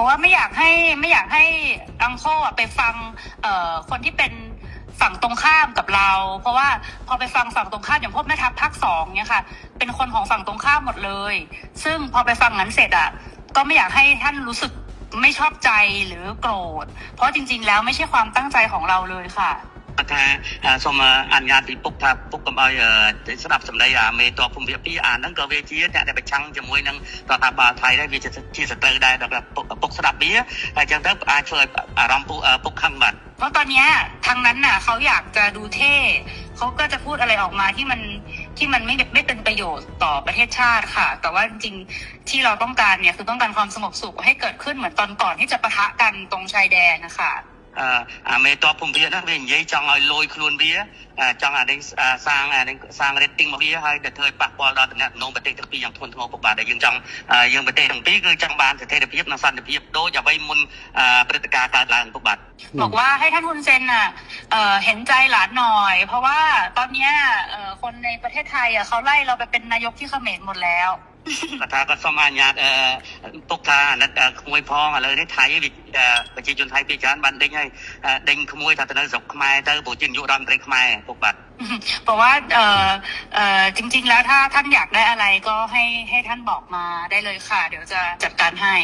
บอกว่าไม่อยากให้อังโคไปฟังคนที่เป็นฝั่งตรงข้ามกับเราเพราะว่าพอไปฟังฝั่งตรงข้ามอย่างพวกแม่ทัพภาค2เนี่ยค่ะเป็นคนของฝั่งตรงข้ามหมดเลยซึ่งพอไปฟังนั้นเสร็จอ่ะก็ไม่อยากให้ท่านรู้สึกไม่ชอบใจหรือโกรธเพราะจริงๆแล้วไม่ใช่ความตั้งใจของเราเลยค่ะថាសូមអនុញ្ញាតពីពុកថាពុកកុំឲ្យស្ដាប់សម្ដីមេតបភូមិភាគ2ហ្នឹងក៏វាជាអ្នកដែលប្រឆាំងជាមួយនឹងរដ្ឋាភិបាលថៃដែរវាជាសត្រូវដែរដល់ពុកស្ដាប់វាហើយអញ្ចឹងទៅអាចធ្វើឲ្យអារម្មណ៍ពុកខឹងបាទเพราะตอนนี้ทางนั้นน่ะเขาอยากจะดูเท่เขาก็จะพูดอะไรออกมาที่มันไม่เป็นประโยชน์ต่อประเทศชาติค่ะแต่ว่าจริงๆที่เราต้องการเนี่ยคือต้องการความสงบสุขให้เกิดขึ้นเหมือนตอนก่อนที่จะปะทะกันตรงชายแดนนะคะមេតបភូមិភាគហ្នឹងវានិយាយចង់ឲ្យលយខ្លួនវាចង់សាង rating មកវាហើយទៅធ្វើឲ្យប៉ះពាល់ដល់តំណែងប្រទេសទាំងពីរយ៉ាងធ្ងន់ធ្ងរពុកបាទដែលយើងចង់យើងប្រទេសទាំងពីរគឺចង់បានស្ថិរភាពនិងសន្តិភាពដូចអ្វីមុនព្រឹត្តិការណ៍កើតឡើងពុកបាទบอกว่าให้ท่านฮุนเซนน่ะเห็นใจหลานหน่อยเพราะว่าตอนนี้คนในประเทศไทยเขาไล่เราไปเป็นนายกที่เขมรหมดแล้วថាក៏សូមអនុញ្ញាតពុកថាអាណិតក្មួយផងឥឡូវនេះថៃប្រជាជនថៃពីច្រើនបានដេញហើយដេញក្មួយថាទៅនៅស្រុកខ្មែរទៅព្រោះជានាយករដ្ឋមន្ត្រីខ្មែរពុកបាទบอกว่าจริงๆแล้วถ้าท่านอยากได้อะไรก็ให้ท่านบอกมาได้เลยค่ะเดี๋ยวจะจัดการให้